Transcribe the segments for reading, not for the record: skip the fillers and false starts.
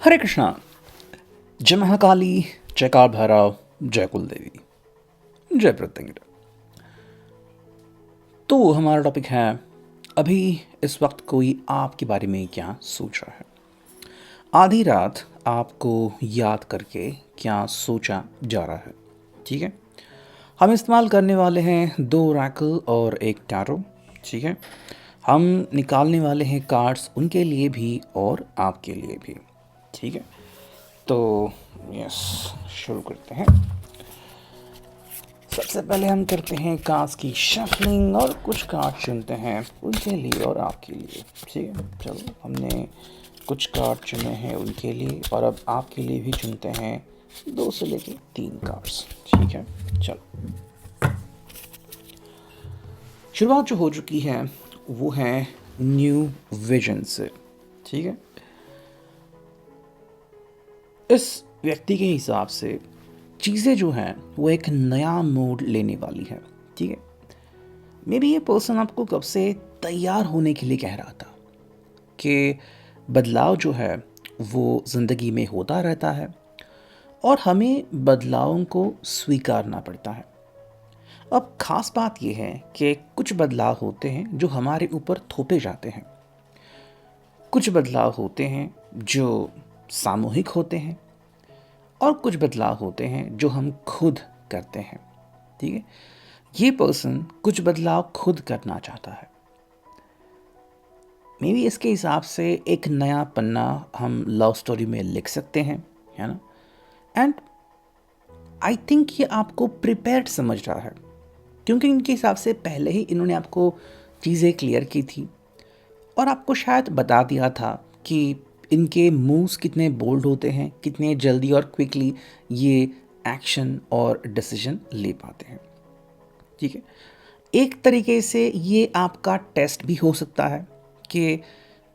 हरे कृष्णा। जय महाकाली, जय काल भैरव, जय कुल देवी, जय प्रत्यंगिरा। तो हमारा टॉपिक है अभी इस वक्त कोई आपके बारे में क्या सोच रहा है। आधी रात आपको याद करके क्या सोचा जा रहा है। ठीक है, हम इस्तेमाल करने वाले हैं 2 रैकल और एक टैरो। ठीक है, हम निकालने वाले हैं कार्ड्स उनके लिए भी और आपके लिए भी। ठीक है, तो यस, शुरू करते हैं। सबसे पहले हम करते हैं कार्ड्स की शफलिंग और कुछ कार्ड चुनते हैं उनके लिए और आपके लिए। ठीक है, चलो हमने कुछ कार्ड चुने हैं उनके लिए और अब आपके लिए भी चुनते हैं 2 से लेके 3 कार्ड्स। ठीक है, चलो शुरुआत जो हो चुकी है वो है न्यू विजन से। ठीक है, इस व्यक्ति के हिसाब से चीज़ें जो हैं वो एक नया मोड़ लेने वाली है। ठीक है, मे बी ये पर्सन आपको कब से तैयार होने के लिए कह रहा था कि बदलाव जो है वो ज़िंदगी में होता रहता है और हमें बदलावों को स्वीकारना पड़ता है। अब ख़ास बात यह है कि कुछ बदलाव होते हैं जो हमारे ऊपर थोपे जाते हैं, कुछ बदलाव होते हैं जो सामूहिक होते हैं और कुछ बदलाव होते हैं जो हम खुद करते हैं। ठीक है, ये पर्सन कुछ बदलाव खुद करना चाहता है। मे बी इसके हिसाब से एक नया पन्ना हम लव स्टोरी में लिख सकते हैं, है ना। एंड आई थिंक ये आपको प्रिपेयर्ड समझ रहा है क्योंकि इनके हिसाब से पहले ही इन्होंने आपको चीज़ें क्लियर की थी और आपको शायद बता दिया था कि इनके मूव्स कितने बोल्ड होते हैं, कितने जल्दी और क्विकली ये एक्शन और डिसीजन ले पाते हैं। ठीक है, एक तरीके से ये आपका टेस्ट भी हो सकता है कि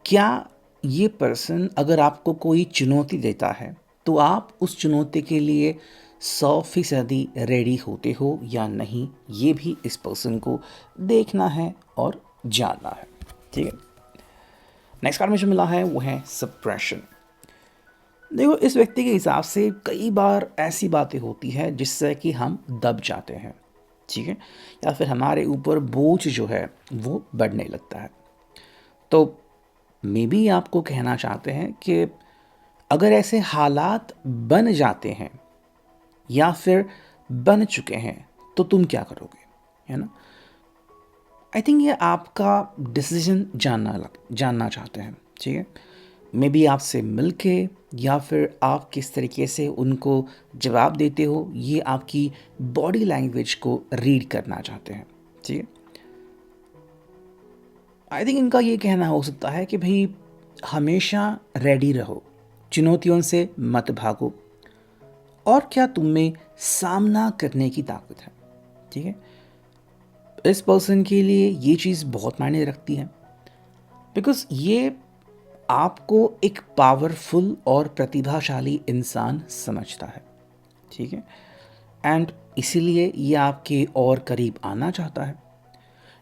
क्या ये पर्सन अगर आपको कोई चुनौती देता है तो आप उस चुनौती के लिए 100% रेडी होते हो या नहीं। ये भी इस पर्सन को देखना है और जानना है। ठीक है, नेक्स्ट कार्ड में जो मिला है वो है सप्रेशन। देखो, इस व्यक्ति के हिसाब से कई बार ऐसी बातें होती हैं जिससे कि हम दब जाते हैं। ठीक है, या फिर हमारे ऊपर बोझ जो है वो बढ़ने लगता है। तो मे बी आपको कहना चाहते हैं कि अगर ऐसे हालात बन जाते हैं या फिर बन चुके हैं तो तुम क्या करोगे, है ना। आई थिंक ये आपका डिसीजन जानना चाहते हैं। ठीक है, मे बी आपसे मिलके या फिर आप किस तरीके से उनको जवाब देते हो, ये आपकी बॉडी लैंग्वेज को रीड करना चाहते हैं। ठीक है, आई थिंक इनका ये कहना हो सकता है कि भाई हमेशा रेडी रहो, चुनौतियों से मत भागो और क्या तुम में सामना करने की ताकत है। ठीक है, इस पर्सन के लिए ये चीज़ बहुत मायने रखती है बिकॉज ये आपको एक पावरफुल और प्रतिभाशाली इंसान समझता है। ठीक है, एंड इसीलिए ये आपके और करीब आना चाहता है।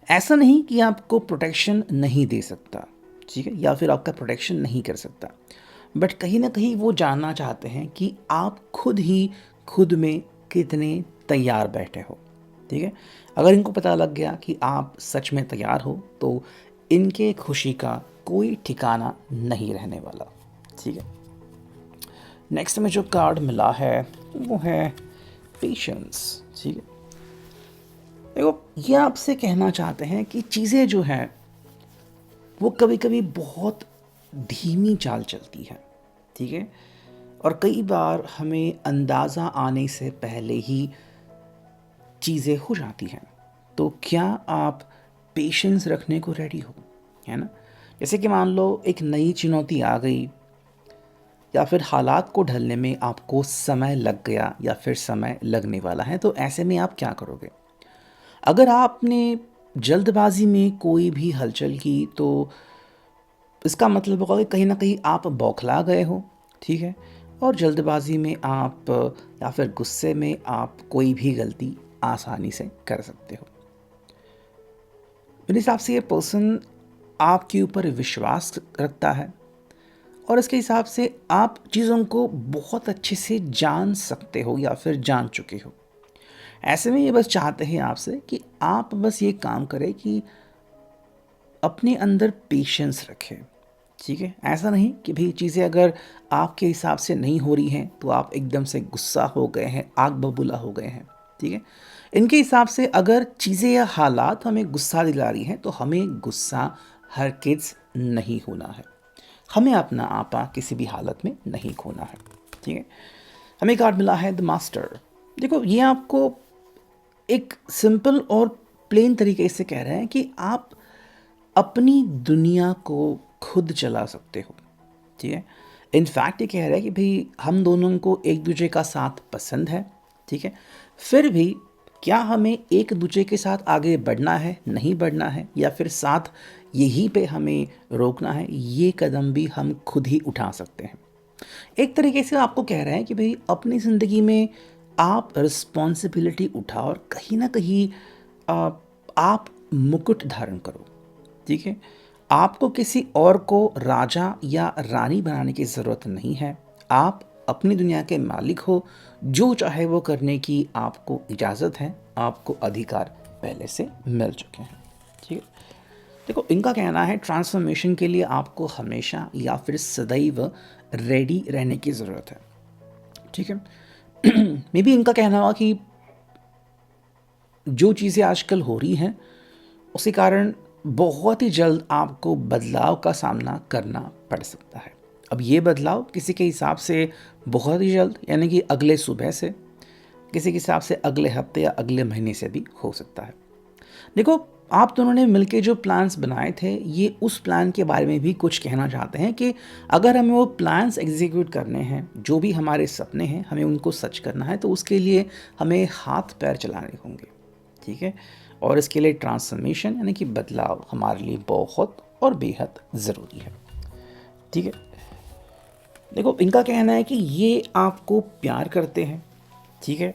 ऐसा नहीं कि आपको प्रोटेक्शन नहीं दे सकता, ठीक है, या फिर आपका प्रोटेक्शन नहीं कर सकता, बट कहीं ना कहीं वो जानना चाहते हैं कि आप खुद ही खुद में कितने तैयार बैठे हो। ठीक है, अगर इनको पता लग गया कि आप सच में तैयार हो तो इनके खुशी का कोई ठिकाना नहीं रहने वाला। ठीक है, नेक्स्ट में जो कार्ड मिला है वो है पेशेंस। ठीक है, देखो ये आपसे कहना चाहते हैं कि चीज़ें जो हैं वो कभी कभी बहुत धीमी चाल चलती है। ठीक है, और कई बार हमें अंदाज़ा आने से पहले ही चीज़ें हो जाती हैं। तो क्या आप पेशेंस रखने को रेडी हो, है ना। जैसे कि मान लो एक नई चुनौती आ गई या फिर हालात को ढलने में आपको समय लग गया या फिर समय लगने वाला है, तो ऐसे में आप क्या करोगे। अगर आपने जल्दबाजी में कोई भी हलचल की तो इसका मतलब होगा कि कहीं ना कहीं आप बौखला गए हो। ठीक है, और जल्दबाजी में आप या फिर गुस्से में आप कोई भी गलती आसानी से कर सकते हो। मेरे हिसाब से ये पर्सन आपके ऊपर विश्वास रखता है और इसके हिसाब से आप चीज़ों को बहुत अच्छे से जान सकते हो या फिर जान चुके हो। ऐसे में ये बस चाहते हैं आपसे कि आप बस ये काम करें कि अपने अंदर पेशेंस रखें। ठीक है, ऐसा नहीं कि भाई चीज़ें अगर आपके हिसाब से नहीं हो रही हैं तो आप एकदम से गुस्सा हो गए हैं, आग बबूला हो गए हैं। ठीक है, इनके हिसाब से अगर चीज़ें या हालात हमें गुस्सा दिला रही हैं तो हमें गुस्सा हरगिज़ नहीं होना है। हमें अपना आपा किसी भी हालत में नहीं खोना है। ठीक है, हमें कार्ड मिला है द मास्टर। देखो, ये आपको एक सिंपल और प्लेन तरीके से कह रहे हैं कि आप अपनी दुनिया को खुद चला सकते हो। ठीक है, इनफैक्ट ये कह रहा है कि भाई हम दोनों को एक दूसरे का साथ पसंद है। ठीक है, फिर भी क्या हमें एक दूसरे के साथ आगे बढ़ना है, नहीं बढ़ना है, या फिर साथ यहीं पे हमें रोकना है, ये कदम भी हम खुद ही उठा सकते हैं। एक तरीके से आपको कह रहे हैं कि भाई अपनी ज़िंदगी में आप रिस्पॉन्सिबिलिटी उठाओ और कहीं ना कहीं आ, आप मुकुट धारण करो। ठीक है, आपको किसी और को राजा या रानी बनाने की ज़रूरत नहीं है। आप अपनी दुनिया के मालिक हो, जो चाहे वो करने की आपको इजाज़त है, आपको अधिकार पहले से मिल चुके हैं। ठीक है, देखो, इनका कहना है ट्रांसफॉर्मेशन के लिए आपको हमेशा या फिर सदैव रेडी रहने की ज़रूरत है। ठीक है, मे बी इनका कहना हुआ कि जो चीज़ें आजकल हो रही हैं उसी कारण बहुत ही जल्द आपको बदलाव का सामना करना पड़ सकता है। अब ये बदलाव किसी के हिसाब से बहुत ही जल्द, यानी कि अगले सुबह से, किसी के हिसाब से अगले हफ्ते या अगले महीने से भी हो सकता है। देखो, आप दोनों ने मिलके जो प्लान्स बनाए थे, ये उस प्लान के बारे में भी कुछ कहना चाहते हैं कि अगर हमें वो प्लान्स एग्जीक्यूट करने हैं, जो भी हमारे सपने हैं हमें उनको सच करना है, तो उसके लिए हमें हाथ पैर चलाने होंगे। ठीक है, और इसके लिए ट्रांसफॉर्मेशन यानी कि बदलाव हमारे लिए बहुत और बेहद ज़रूरी है। ठीक है, देखो, इनका कहना है कि ये आपको प्यार करते हैं। ठीक है,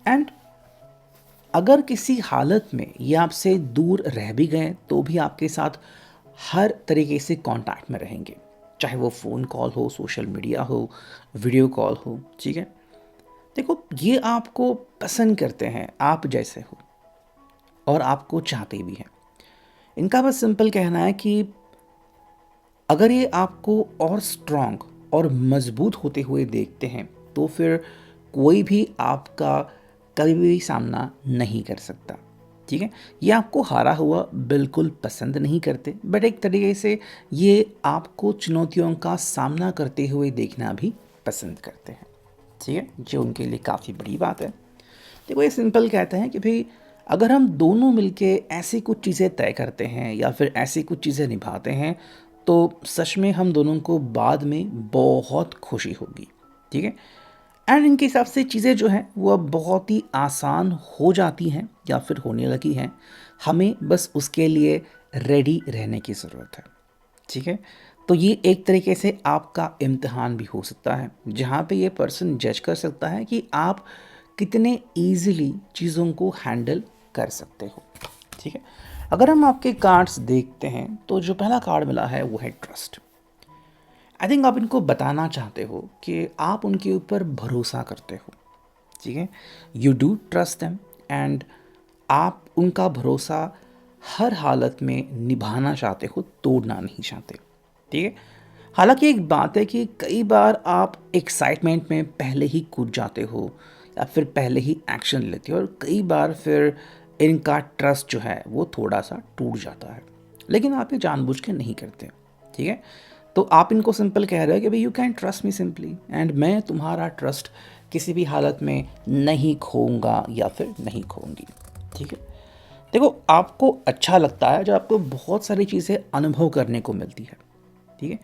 एंड अगर किसी हालत में ये आपसे दूर रह भी गए तो भी आपके साथ हर तरीके से कांटेक्ट में रहेंगे, चाहे वो फ़ोन कॉल हो, सोशल मीडिया हो, वीडियो कॉल हो। ठीक है, देखो, ये आपको पसंद करते हैं आप जैसे हो और आपको चाहते भी हैं। इनका बस सिंपल कहना है कि अगर ये आपको और स्ट्रांग और मजबूत होते हुए देखते हैं तो फिर कोई भी आपका कभी भी सामना नहीं कर सकता। ठीक है, ये आपको हारा हुआ बिल्कुल पसंद नहीं करते, बट एक तरीके से ये आपको चुनौतियों का सामना करते हुए देखना भी पसंद करते हैं। ठीक है, जो उनके लिए काफ़ी बड़ी बात है। देखो, ये सिंपल कहते हैं कि भाई अगर हम दोनों मिलके ऐसी कुछ चीज़ें तय करते हैं या फिर ऐसी कुछ चीज़ें निभाते हैं तो सच में हम दोनों को बाद में बहुत खुशी होगी। ठीक है, एंड इनके हिसाब से चीज़ें जो हैं वो अब बहुत ही आसान हो जाती हैं या फिर होने लगी हैं। हमें बस उसके लिए रेडी रहने की ज़रूरत है। ठीक है, तो ये एक तरीके से आपका इम्तिहान भी हो सकता है, जहाँ पे ये पर्सन जज कर सकता है कि आप कितने इजीली चीज़ों को हैंडल कर सकते हो। ठीक है, अगर हम आपके कार्ड्स देखते हैं तो जो पहला कार्ड मिला है वो है ट्रस्ट। आई थिंक आप इनको बताना चाहते हो कि आप उनके ऊपर भरोसा करते हो। ठीक है, you do trust them and आप उनका भरोसा हर हालत में निभाना चाहते हो, तोड़ना नहीं चाहते। ठीक है, हालांकि एक बात है कि कई बार आप एक्साइटमेंट में पहले ही कूद जाते हो या फिर पहले ही एक्शन लेते हो, और कई बार फिर इनका ट्रस्ट जो है वो थोड़ा सा टूट जाता है, लेकिन आप ये जानबूझ के नहीं करते। ठीक है, तो आप इनको सिंपल कह रहे हो कि भाई you can trust me simply, and मैं तुम्हारा ट्रस्ट किसी भी हालत में नहीं खोऊंगा या फिर नहीं खोऊंगी। ठीक है, देखो, आपको अच्छा लगता है जब आपको बहुत सारी चीज़ें अनुभव करने को मिलती है। ठीक है,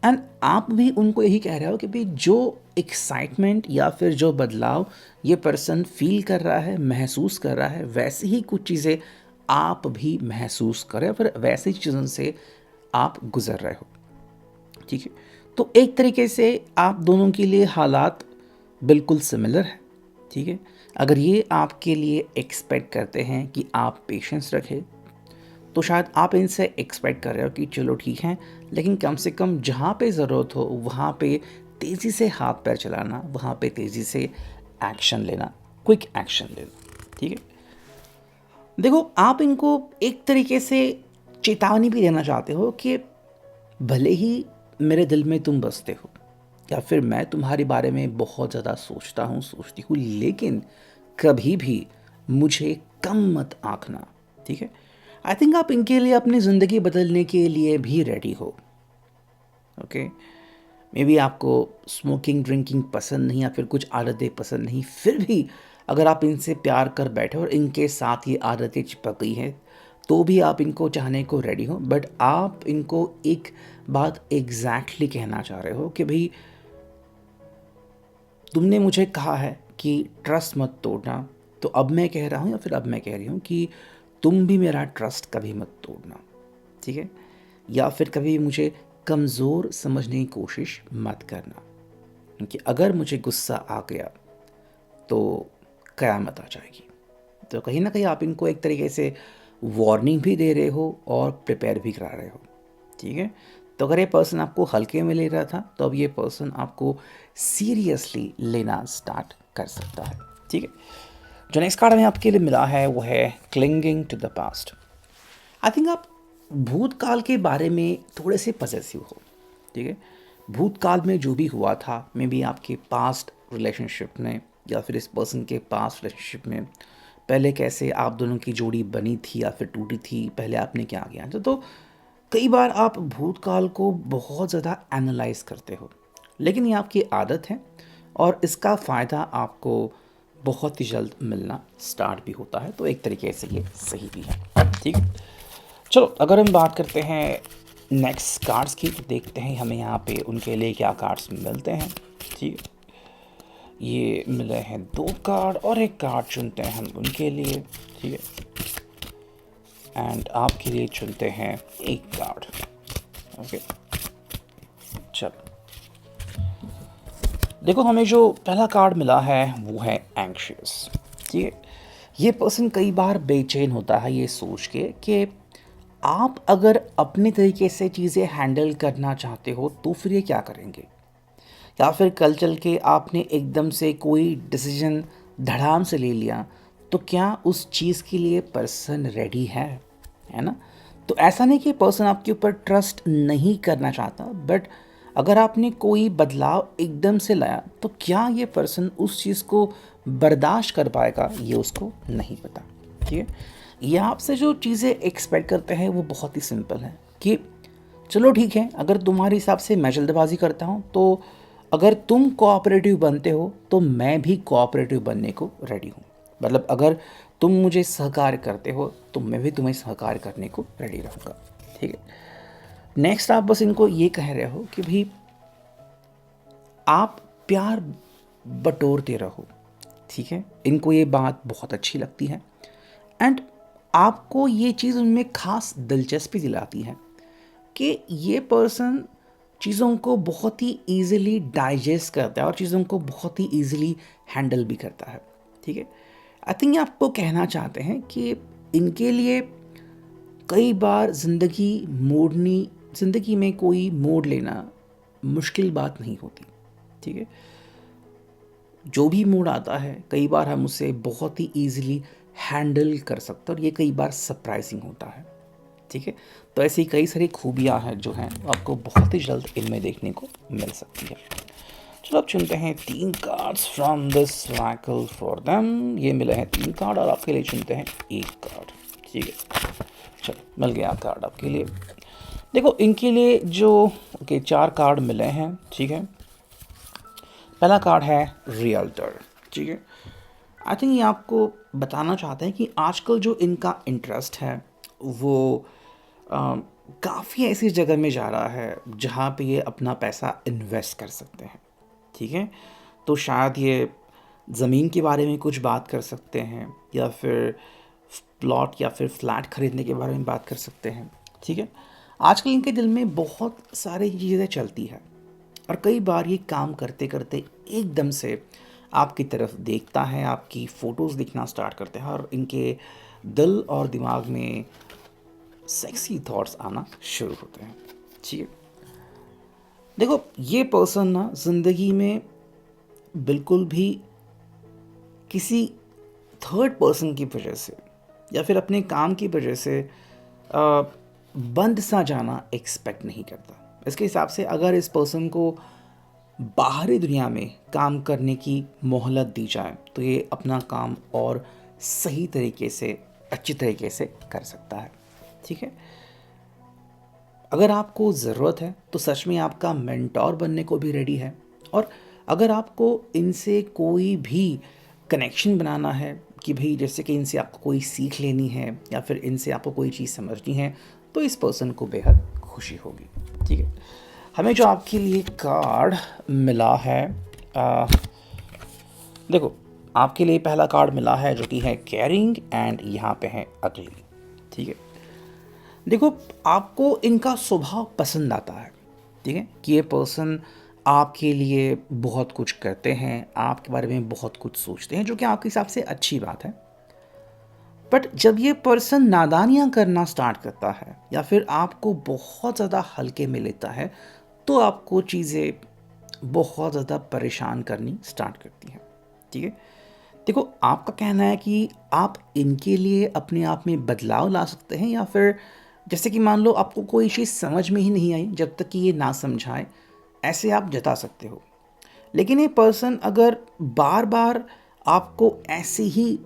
एंड आप भी उनको यही कह रहे हो कि भाई जो एक्साइटमेंट या फिर जो बदलाव ये पर्सन फील कर रहा है, महसूस कर रहा है, वैसी ही कुछ चीज़ें आप भी महसूस करें, फिर वैसी चीज़ों से आप गुजर रहे हो। ठीक है, तो एक तरीके से आप दोनों के लिए हालात बिल्कुल सिमिलर है। ठीक है, अगर ये आपके लिए एक्सपेक्ट करते हैं कि आप पेशेंस रखें तो शायद आप इनसे एक्सपेक्ट कर रहे हो कि चलो ठीक है, लेकिन कम से कम जहाँ पे ज़रूरत हो वहाँ पे तेज़ी से हाथ पैर चलाना, वहाँ पे तेज़ी से एक्शन लेना, क्विक एक्शन लेना। ठीक है, देखो आप इनको एक तरीके से चेतावनी भी देना चाहते हो कि भले ही मेरे दिल में तुम बसते हो या फिर मैं तुम्हारे बारे में बहुत ज़्यादा सोचता हूँ, सोचती हूँ, लेकिन कभी भी मुझे कम मत आंकना। ठीक है, आई थिंक आप इनके लिए अपनी ज़िंदगी बदलने के लिए भी रेडी हो। ओके, मे बी आपको स्मोकिंग ड्रिंकिंग पसंद नहीं या फिर कुछ आदतें पसंद नहीं, फिर भी अगर आप इनसे प्यार कर बैठे और इनके साथ ये आदतें चिपक गई हैं तो भी आप इनको चाहने को रेडी हो। बट आप इनको एक बात एग्जैक्टली कहना चाह रहे हो कि भाई तुमने मुझे कहा है कि ट्रस्ट मत तोड़ना, तो अब मैं कह रहा हूँ या फिर अब मैं कह रही हूँ कि तुम भी मेरा ट्रस्ट कभी मत तोड़ना। ठीक है, या फिर कभी मुझे कमज़ोर समझने की कोशिश मत करना, क्योंकि अगर मुझे गुस्सा आ गया तो क़यामत आ जाएगी। तो कहीं ना कहीं आप इनको एक तरीके से वार्निंग भी दे रहे हो और प्रिपेयर भी करा रहे हो। ठीक है, तो अगर ये पर्सन आपको हल्के में ले रहा था तो अब ये पर्सन आपको सीरियसली लेना स्टार्ट कर सकता है। ठीक है, जो नेक्स्ट कार्ड हमें आपके लिए मिला है वो है clinging to the past. I think आप भूतकाल के बारे में थोड़े से पजेसिव हो। ठीक है, भूतकाल में जो भी हुआ था, मे बी आपके पास्ट रिलेशनशिप में या फिर इस पर्सन के पास्ट रिलेशनशिप में पहले कैसे आप दोनों की जोड़ी बनी थी या फिर टूटी थी, पहले आपने क्या किया। तो कई बार आप भूतकाल को बहुत ज़्यादा एनालाइज करते हो, लेकिन ये आपकी आदत है और इसका फ़ायदा आपको बहुत ही जल्द मिलना स्टार्ट भी होता है, तो एक तरीके से ये सही भी है। ठीक है, चलो अगर हम बात करते हैं नेक्स्ट कार्ड्स की तो देखते हैं हमें यहाँ पे उनके लिए क्या कार्ड्स मिलते हैं। ठीक है, ये मिले हैं 2 कार्ड और एक कार्ड चुनते हैं हम उनके लिए। ठीक है, एंड आपके लिए चुनते हैं 1 कार्ड। ओके, चलो देखो हमें जो पहला कार्ड मिला है वो है एंग्शियस। ठीक है, ये पर्सन कई बार बेचैन होता है ये सोच के कि आप अगर अपने तरीके से चीज़ें हैंडल करना चाहते हो तो फिर ये क्या करेंगे, या फिर कल चल के आपने एकदम से कोई डिसीजन धड़ाम से ले लिया तो क्या उस चीज़ के लिए पर्सन रेडी है ना। तो ऐसा नहीं कि पर्सन आपके ऊपर ट्रस्ट नहीं करना चाहता, बट अगर आपने कोई बदलाव एकदम से लाया तो क्या ये पर्सन उस चीज़ को बर्दाश्त कर पाएगा, ये उसको नहीं पता। ठीक है, ये आपसे जो चीज़ें एक्सपेक्ट करते हैं वो बहुत ही सिंपल है कि चलो ठीक है, अगर तुम्हारे हिसाब से मैं जल्दबाजी करता हूँ तो अगर तुम कोऑपरेटिव बनते हो तो मैं भी कोऑपरेटिव बनने को रेडी हूँ। मतलब अगर तुम मुझे सहकार्य करते हो तो मैं भी तुम्हें सहकार्य करने को रेडी रहूँगा। ठीक है, नेक्स्ट आप बस इनको ये कह रहे हो कि भाई आप प्यार बटोरते रहो। ठीक है, इनको ये बात बहुत अच्छी लगती है एंड आपको ये चीज़ उनमें खास दिलचस्पी दिलाती है कि ये पर्सन चीज़ों को बहुत ही ईजिली डाइजेस्ट करता है और चीज़ों को बहुत ही ईजिली हैंडल भी करता है। ठीक है, आई थिंक ये आपको कहना चाहते हैं कि इनके लिए कई बार ज़िंदगी में कोई मोड़ लेना मुश्किल बात नहीं होती। ठीक है, जो भी मोड़ आता है कई बार हम उसे बहुत ही ईजिली हैंडल कर सकते हैं और ये कई बार सरप्राइजिंग होता है। ठीक है, तो ऐसी कई सारी खूबियाँ हैं जो हैं आपको बहुत ही जल्द इनमें देखने को मिल सकती है। चलो अब चुनते हैं 3 कार्ड्स फ्रॉम दिस राइकल फॉर देम। ये मिले हैं 3 कार्ड और आपके लिए चुनते हैं 1 कार्ड। ठीक है, चलो मिल गया कार्ड आपके लिए। देखो इनके लिए जो 4 कार्ड मिले हैं। ठीक है, पहला कार्ड है रियल्टर। ठीक है, आई थिंक ये आपको बताना चाहते हैं कि आजकल जो इनका इंटरेस्ट है वो काफ़ी ऐसी जगह में जा रहा है जहाँ पे ये अपना पैसा इन्वेस्ट कर सकते हैं। ठीक है, तो शायद ये ज़मीन के बारे में कुछ बात कर सकते हैं या फिर प्लॉट या फिर फ्लैट ख़रीदने के बारे में बात कर सकते हैं। ठीक है, आजकल इनके दिल में बहुत सारी चीज़ें चलती है और कई बार ये काम करते करते एकदम से आपकी तरफ देखता है, आपकी फ़ोटोज़ दिखना स्टार्ट करते हैं और इनके दिल और दिमाग में सेक्सी थॉट्स आना शुरू होते हैं। ठीक है, देखो ये पर्सन ना ज़िंदगी में बिल्कुल भी किसी थर्ड पर्सन की वजह से या फिर अपने काम की वजह से बंद सा जाना एक्सपेक्ट नहीं करता। इसके हिसाब से अगर इस पर्सन को बाहरी दुनिया में काम करने की मोहलत दी जाए तो ये अपना काम और सही तरीके से, अच्छी तरीके से कर सकता है। ठीक है, अगर आपको ज़रूरत है तो सच में आपका मेंटोर बनने को भी रेडी है। और अगर आपको इनसे कोई भी कनेक्शन बनाना है कि भाई जैसे कि इनसे आपको कोई सीख लेनी है या फिर इनसे आपको कोई चीज़ समझनी है, तो इस पर्सन को बेहद खुशी होगी। ठीक है, हमें जो आपके लिए कार्ड मिला है, देखो आपके लिए पहला कार्ड मिला है जो कि है केयरिंग एंड यहाँ पे है अगली। ठीक है, देखो आपको इनका स्वभाव पसंद आता है। ठीक है, कि ये पर्सन आपके लिए बहुत कुछ करते हैं, आपके बारे में बहुत कुछ सोचते हैं, जो कि आपके हिसाब से अच्छी बात है। बट जब ये पर्सन नादानियाँ करना स्टार्ट करता है या फिर आपको बहुत ज़्यादा हल्के में लेता है, तो आपको चीज़ें बहुत ज़्यादा परेशान करनी स्टार्ट करती हैं। ठीक है, देखो आपका कहना है कि आप इनके लिए अपने आप में बदलाव ला सकते हैं, या फिर जैसे कि मान लो आपको कोई चीज़ समझ में ही नहीं आई जब तक कि ये ना समझाए, ऐसे आप जता सकते हो। लेकिन ये पर्सन अगर बार बार आपको ऐसे ही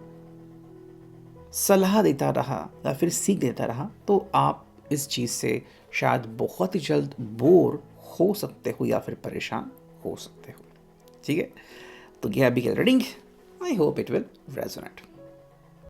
सलाह देता रहा या फिर सीख देता रहा, तो आप इस चीज़ से शायद बहुत ही जल्द बोर हो सकते हो या फिर परेशान हो सकते हो। ठीक है, तो ये अभी की reading, I hope it will resonate.